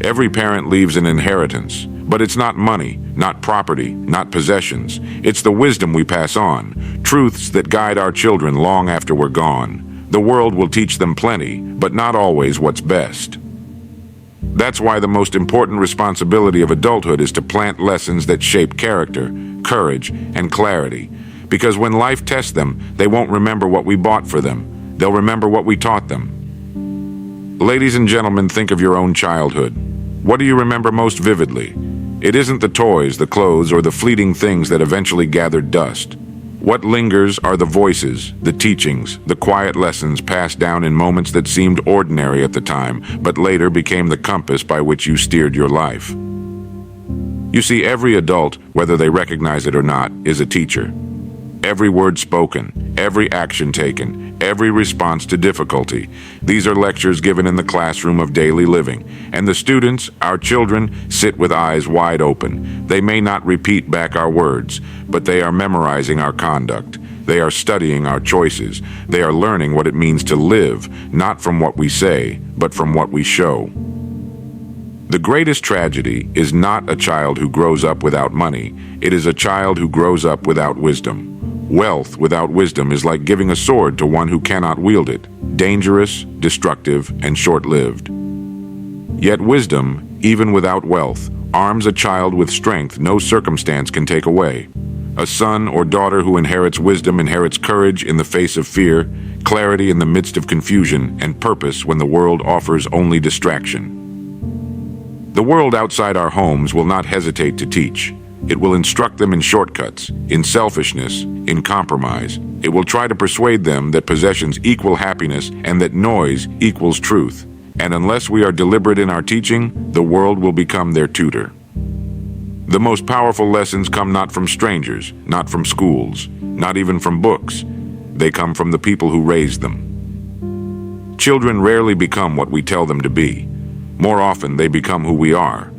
Every parent leaves an inheritance, but it's not money, not property, not possessions. It's the wisdom we pass on, truths that guide our children long after we're gone. The world will teach them plenty, but not always what's best. That's why the most important responsibility of adulthood is to plant lessons that shape character, courage, and clarity. Because when life tests them, they won't remember what we bought for them. They'll remember what we taught them. Ladies and gentlemen, think of your own childhood. What do you remember most vividly? It isn't the toys, the clothes, or the fleeting things that eventually gathered dust. What lingers are the voices, the teachings, the quiet lessons passed down in moments that seemed ordinary at the time, but later became the compass by which you steered your life. You see, every adult, whether they recognize it or not, is a teacher. Every word spoken, every action taken, every response to difficulty. These are lectures given in the classroom of daily living. And the students, our children, sit with eyes wide open. They may not repeat back our words, but they are memorizing our conduct. They are studying our choices. They are learning what it means to live, not from what we say, but from what we show. The greatest tragedy is not a child who grows up without money. It is a child who grows up without wisdom. Wealth without wisdom is like giving a sword to one who cannot wield it, dangerous, destructive, and short-lived. Yet wisdom, even without wealth, arms a child with strength no circumstance can take away. A son or daughter who inherits wisdom inherits courage in the face of fear, clarity in the midst of confusion, and purpose when the world offers only distraction. The world outside our homes will not hesitate to teach. It will instruct them in shortcuts, in selfishness, in compromise. It will try to persuade them that possessions equal happiness and that noise equals truth. And unless we are deliberate in our teaching, the world will become their tutor. The most powerful lessons come not from strangers, not from schools, not even from books. They come from the people who raised them. Children rarely become what we tell them to be. More often, they become who we are.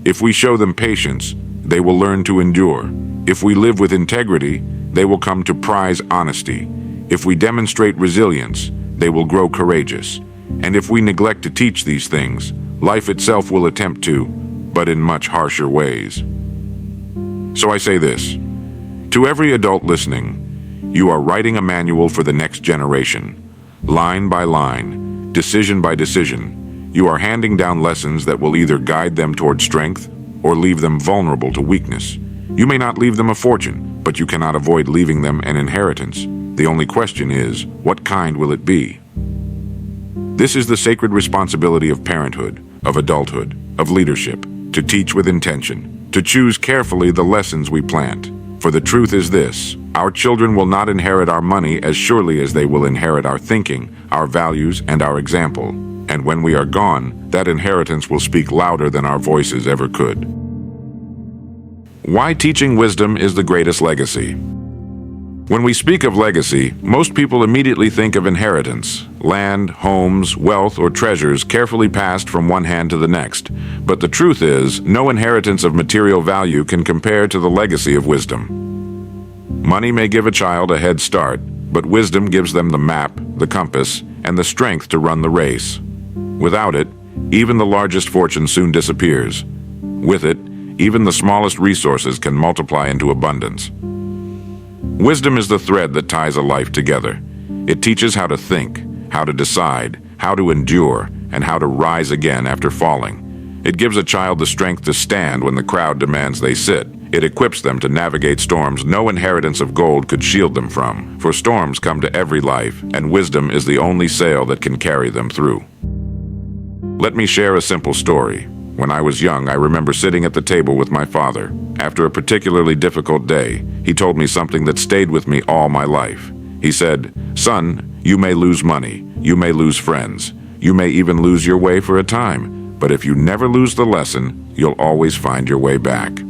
If we show them patience, they will learn to endure. If we live with integrity, they will come to prize honesty. If we demonstrate resilience, they will grow courageous. And if we neglect to teach these things, life itself will attempt to, but in much harsher ways. So I say this, to every adult listening, you are writing a manual for the next generation. Line by line, decision by decision, you are handing down lessons that will either guide them toward strength or leave them vulnerable to weakness. You may not leave them a fortune, but you cannot avoid leaving them an inheritance. The only question is, what kind will it be? This is the sacred responsibility of parenthood, of adulthood, of leadership, to teach with intention, to choose carefully the lessons we plant. For the truth is this, our children will not inherit our money as surely as they will inherit our thinking, our values, and our example. And when we are gone, that inheritance will speak louder than our voices ever could. Why teaching wisdom is the greatest legacy. When we speak of legacy, most people immediately think of inheritance, land, homes, wealth, or treasures carefully passed from one hand to the next. But the truth is, no inheritance of material value can compare to the legacy of wisdom. Money may give a child a head start, but wisdom gives them the map, the compass, and the strength to run the race. Without it, even the largest fortune soon disappears. With it, even the smallest resources can multiply into abundance. Wisdom is the thread that ties a life together. It teaches how to think, how to decide, how to endure, and how to rise again after falling. It gives a child the strength to stand when the crowd demands they sit. It equips them to navigate storms no inheritance of gold could shield them from, for storms come to every life, and wisdom is the only sail that can carry them through. Let me share a simple story. When I was young, I remember sitting at the table with my father. After a particularly difficult day, he told me something that stayed with me all my life. He said, "Son, you may lose money, you may lose friends, you may even lose your way for a time, but if you never lose the lesson, you'll always find your way back."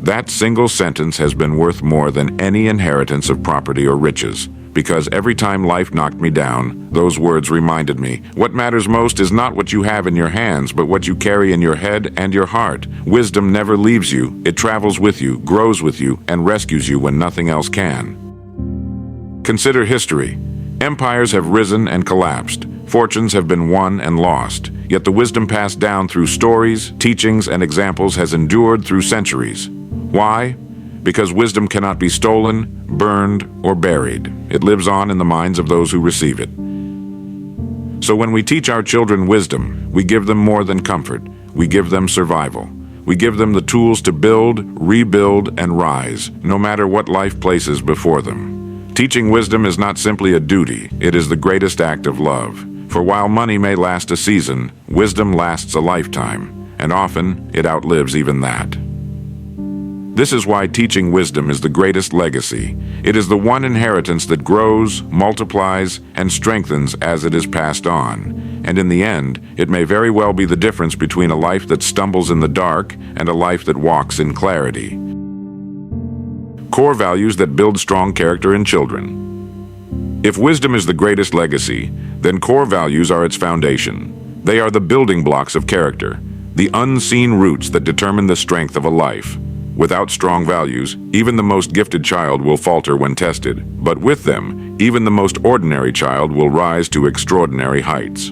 That single sentence has been worth more than any inheritance of property or riches, because every time life knocked me down, those words reminded me, what matters most is not what you have in your hands, but what you carry in your head and your heart. Wisdom never leaves you, it travels with you, grows with you, and rescues you when nothing else can. Consider history. Empires have risen and collapsed. Fortunes have been won and lost. yet the wisdom passed down through stories, teachings, and examples has endured through centuries. Why? Because wisdom cannot be stolen, burned, or buried. It lives on in the minds of those who receive it. So when we teach our children wisdom, we give them more than comfort. We give them survival. We give them the tools to build, rebuild, and rise, no matter what life places before them. Teaching wisdom is not simply a duty, it is the greatest act of love. For while money may last a season, wisdom lasts a lifetime, and often it outlives even that. This is why teaching wisdom is the greatest legacy. It is the one inheritance that grows, multiplies, and strengthens as it is passed on. And in the end, it may very well be the difference between a life that stumbles in the dark and a life that walks in clarity. Core values that build strong character in children. If wisdom is the greatest legacy, then core values are its foundation. They are the building blocks of character, the unseen roots that determine the strength of a life. Without strong values, even the most gifted child will falter when tested, but with them, even the most ordinary child will rise to extraordinary heights.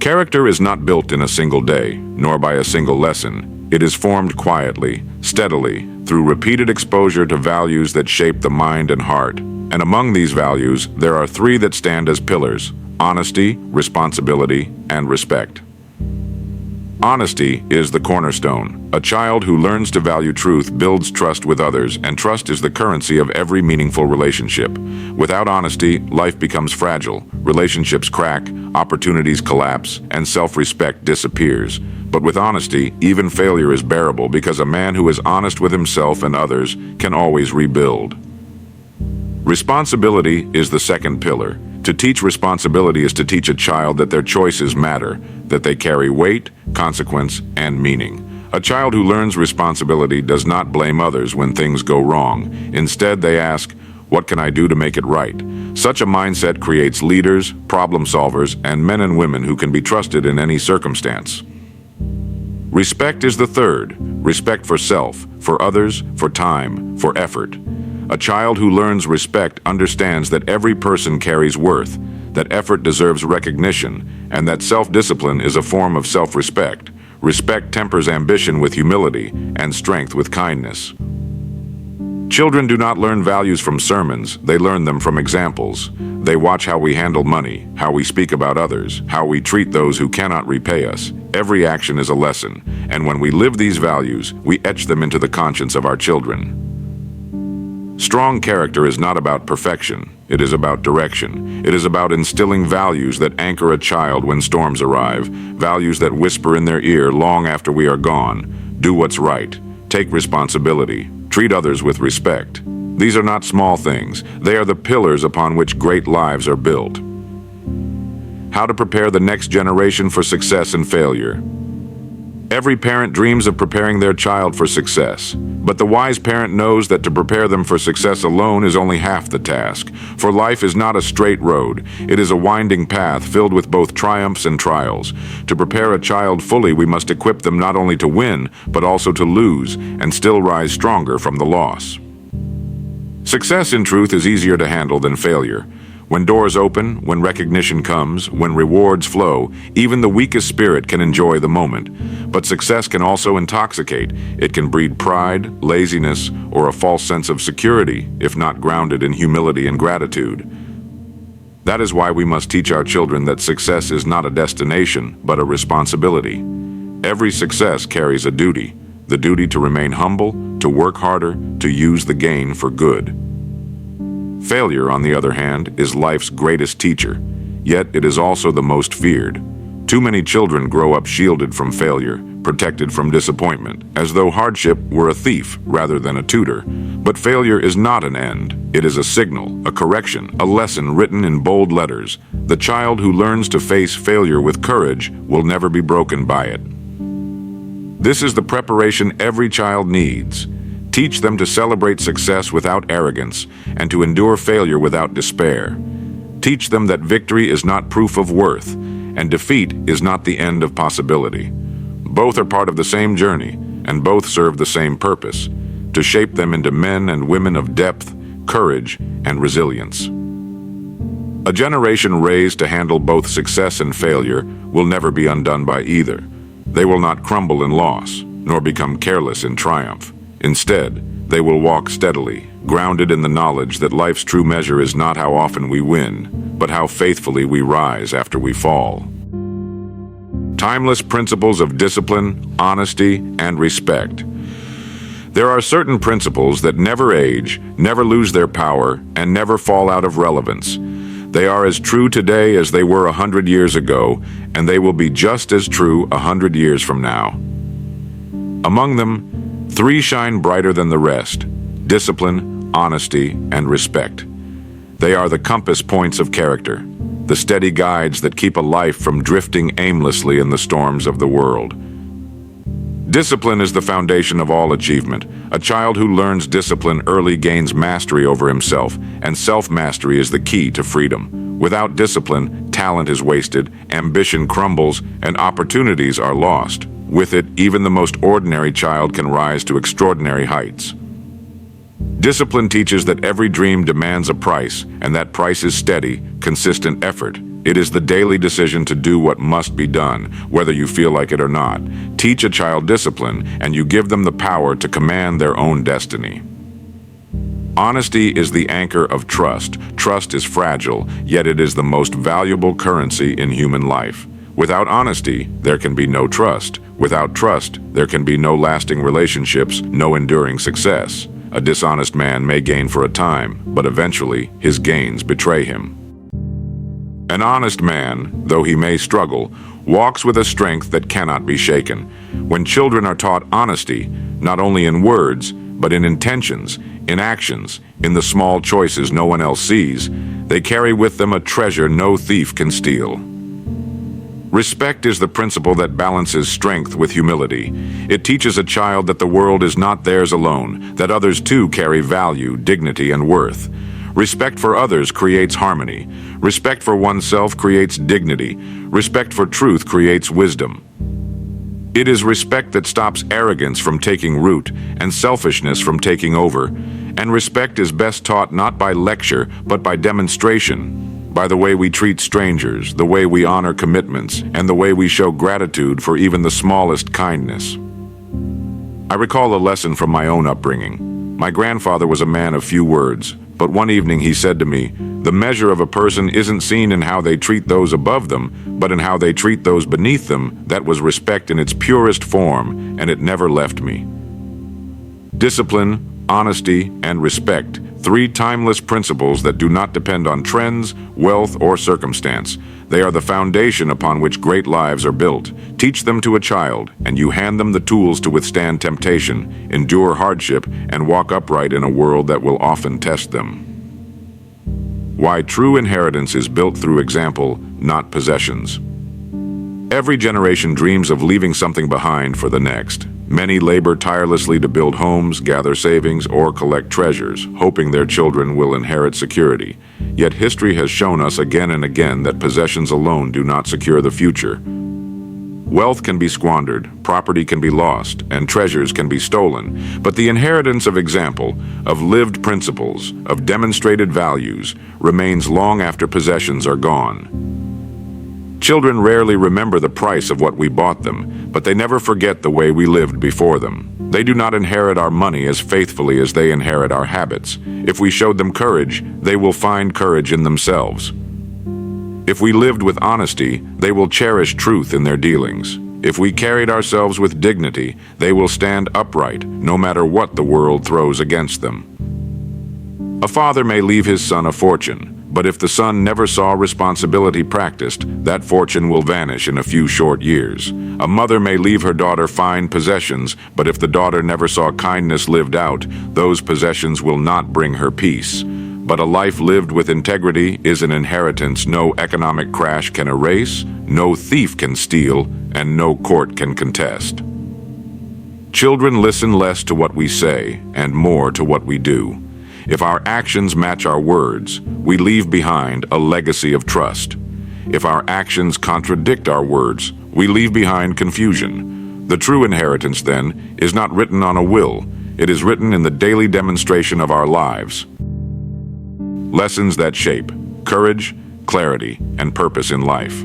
Character is not built in a single day, nor by a single lesson. It is formed quietly, steadily, through repeated exposure to values that shape the mind and heart. And among these values, there are three that stand as pillars: honesty, responsibility, and respect. Honesty is the cornerstone. A child who learns to value truth builds trust with others, and trust is the currency of every meaningful relationship. Without honesty, life becomes fragile, relationships crack, opportunities collapse, and self-respect disappears. But with honesty, even failure is bearable because a man who is honest with himself and others can always rebuild. Responsibility is the second pillar. To teach responsibility is to teach a child that their choices matter, that they carry weight, consequence, and meaning. A child who learns responsibility does not blame others when things go wrong. Instead, they ask, "What can I do to make it right?" Such a mindset creates leaders, problem solvers, and men and women who can be trusted in any circumstance. Respect is the third. Respect for self, for others, for time, for effort. A child who learns respect understands that every person carries worth, that effort deserves recognition, and that self-discipline is a form of self-respect. Respect tempers ambition with humility and strength with kindness. Children do not learn values from sermons, they learn them from examples. They watch how we handle money, how we speak about others, how we treat those who cannot repay us. Every action is a lesson, and when we live these values, we etch them into the conscience of our children. Strong character is not about perfection, it is about direction. It is about instilling values that anchor a child when storms arrive, values that whisper in their ear long after we are gone. Do what's right, take responsibility, treat others with respect. These are not small things, they are the pillars upon which great lives are built. How to prepare the next generation for success and failure. Every parent dreams of preparing their child for success, but the wise parent knows that to prepare them for success alone is only half the task. For life is not a straight road, it is a winding path filled with both triumphs and trials. To prepare a child fully, we must equip them not only to win, but also to lose, and still rise stronger from the loss. Success, in truth, is easier to handle than failure. When doors open, when recognition comes, when rewards flow, even the weakest spirit can enjoy the moment. But success can also intoxicate. It can breed pride, laziness, or a false sense of security, if not grounded in humility and gratitude. That is why we must teach our children that success is not a destination, but a responsibility. Every success carries a duty. The duty to remain humble, to work harder, to use the gain for good. Failure, on the other hand, is life's greatest teacher, yet it is also the most feared. Too many children grow up shielded from failure, protected from disappointment, as though hardship were a thief rather than a tutor. But failure is not an end. It is a signal, a correction, a lesson written in bold letters. The child who learns to face failure with courage will never be broken by it. This is the preparation every child needs. Teach them to celebrate success without arrogance and to endure failure without despair. Teach them that victory is not proof of worth and defeat is not the end of possibility. Both are part of the same journey and both serve the same purpose, to shape them into men and women of depth, courage, and resilience. A generation raised to handle both success and failure will never be undone by either. They will not crumble in loss, nor become careless in triumph. Instead, they will walk steadily, grounded in the knowledge that life's true measure is not how often we win, but how faithfully we rise after we fall. Timeless principles of discipline, honesty, and respect. There are certain principles that never age, never lose their power, and never fall out of relevance. They are as true today as they were 100 years ago, and they will be just as true 100 years from now. Among them, 3 shine brighter than the rest: discipline, honesty, and respect. They are the compass points of character, the steady guides that keep a life from drifting aimlessly in the storms of the world. Discipline is the foundation of all achievement. A child who learns discipline early gains mastery over himself, and self-mastery is the key to freedom. Without discipline, talent is wasted, ambition crumbles, and opportunities are lost. With it, even the most ordinary child can rise to extraordinary heights. Discipline teaches that every dream demands a price, and that price is steady, consistent effort. It is the daily decision to do what must be done, whether you feel like it or not. Teach a child discipline, and you give them the power to command their own destiny. Honesty is the anchor of trust. Trust is fragile, yet it is the most valuable currency in human life. Without honesty, there can be no trust. Without trust, there can be no lasting relationships, no enduring success. A dishonest man may gain for a time, but eventually his gains betray him. An honest man, though he may struggle, walks with a strength that cannot be shaken. When children are taught honesty, not only in words, but in intentions, in actions, in the small choices no one else sees, they carry with them a treasure no thief can steal. Respect is the principle that balances strength with humility. It teaches a child that the world is not theirs alone, that others too carry value, dignity, and worth. Respect for others creates harmony. Respect for oneself creates dignity. Respect for truth creates wisdom. It is respect that stops arrogance from taking root and selfishness from taking over. And respect is best taught not by lecture, but by demonstration, by the way we treat strangers, the way we honor commitments, and the way we show gratitude for even the smallest kindness. I recall a lesson from my own upbringing. My grandfather was a man of few words, but one evening he said to me, "The measure of a person isn't seen in how they treat those above them, but in how they treat those beneath them." That was respect in its purest form, and it never left me. Discipline, honesty, and respect, 3 timeless principles that do not depend on trends, wealth, or circumstance. They are the foundation upon which great lives are built. Teach them to a child, and you hand them the tools to withstand temptation, endure hardship, and walk upright in a world that will often test them. Why true inheritance is built through example, not possessions. Every generation dreams of leaving something behind for the next. Many labor tirelessly to build homes, gather savings, or collect treasures, hoping their children will inherit security. Yet history has shown us again and again that possessions alone do not secure the future. Wealth can be squandered, property can be lost, and treasures can be stolen, but the inheritance of example, of lived principles, of demonstrated values, remains long after possessions are gone. Children rarely remember the price of what we bought them, but they never forget the way we lived before them. They do not inherit our money as faithfully as they inherit our habits. If we showed them courage, they will find courage in themselves. If we lived with honesty, they will cherish truth in their dealings. If we carried ourselves with dignity, they will stand upright, no matter what the world throws against them. A father may leave his son a fortune, but if the son never saw responsibility practiced, that fortune will vanish in a few short years. A mother may leave her daughter fine possessions, but if the daughter never saw kindness lived out, those possessions will not bring her peace. But a life lived with integrity is an inheritance no economic crash can erase, no thief can steal, and no court can contest. Children listen less to what we say and more to what we do. If our actions match our words, we leave behind a legacy of trust. If our actions contradict our words, we leave behind confusion. The true inheritance, then, is not written on a will. It is written in the daily demonstration of our lives. Lessons that shape: courage, clarity, and purpose in life.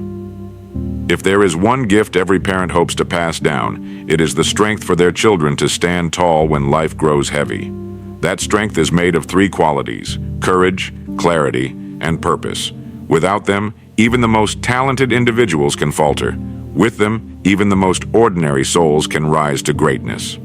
If there is one gift every parent hopes to pass down, it is the strength for their children to stand tall when life grows heavy. That strength is made of three qualities: courage, clarity, and purpose. Without them, even the most talented individuals can falter. With them, even the most ordinary souls can rise to greatness.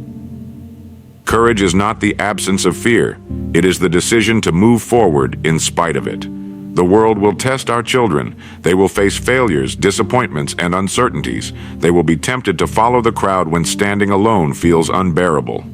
Courage is not the absence of fear. It is the decision to move forward in spite of it. The world will test our children. They will face failures, disappointments, and uncertainties. They will be tempted to follow the crowd when standing alone feels unbearable.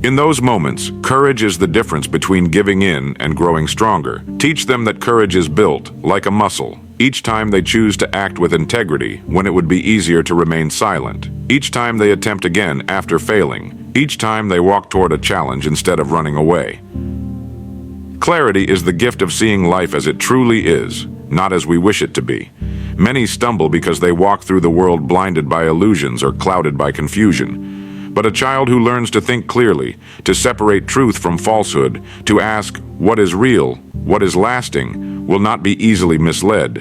In those moments, courage is the difference between giving in and growing stronger. Teach them that courage is built, like a muscle, each time they choose to act with integrity when it would be easier to remain silent. Each time they attempt again after failing. Each time they walk toward a challenge instead of running away. Clarity is the gift of seeing life as it truly is, not as we wish it to be. Many stumble because they walk through the world blinded by illusions or clouded by confusion. But a child who learns to think clearly, to separate truth from falsehood, to ask what is real, what is lasting, will not be easily misled.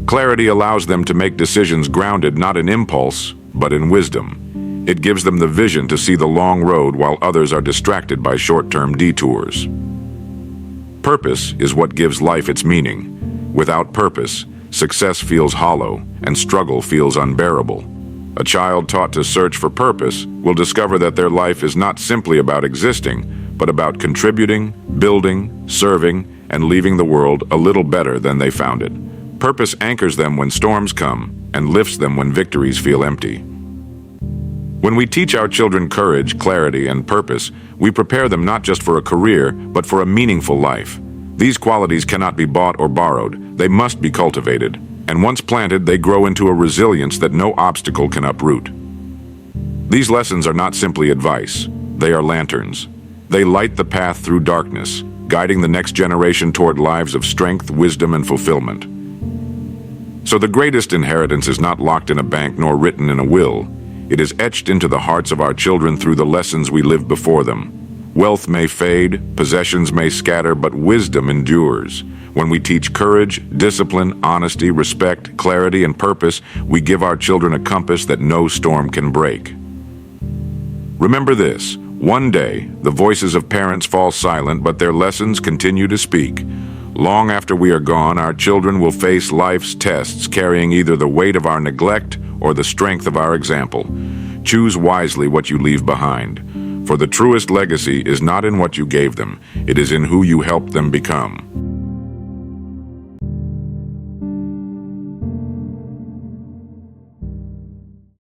Clarity allows them to make decisions grounded not in impulse, but in wisdom. It gives them the vision to see the long road while others are distracted by short-term detours. Purpose is what gives life its meaning. Without purpose, success feels hollow and struggle feels unbearable. A child taught to search for purpose will discover that their life is not simply about existing, but about contributing, building, serving, and leaving the world a little better than they found it. Purpose anchors them when storms come and lifts them when victories feel empty. When we teach our children courage, clarity, and purpose, we prepare them not just for a career, but for a meaningful life. These qualities cannot be bought or borrowed. They must be cultivated. And once planted, they grow into a resilience that no obstacle can uproot. These lessons are not simply advice. They are lanterns. They light the path through darkness, guiding the next generation toward lives of strength, wisdom, and fulfillment. So the greatest inheritance is not locked in a bank nor written in a will. It is etched into the hearts of our children through the lessons we live before them. Wealth may fade, possessions may scatter, but wisdom endures. When we teach courage, discipline, honesty, respect, clarity, and purpose, we give our children a compass that no storm can break. Remember this: one day, the voices of parents fall silent, but their lessons continue to speak. Long after we are gone, our children will face life's tests, carrying either the weight of our neglect or the strength of our example. Choose wisely what you leave behind, for the truest legacy is not in what you gave them, it is in who you helped them become.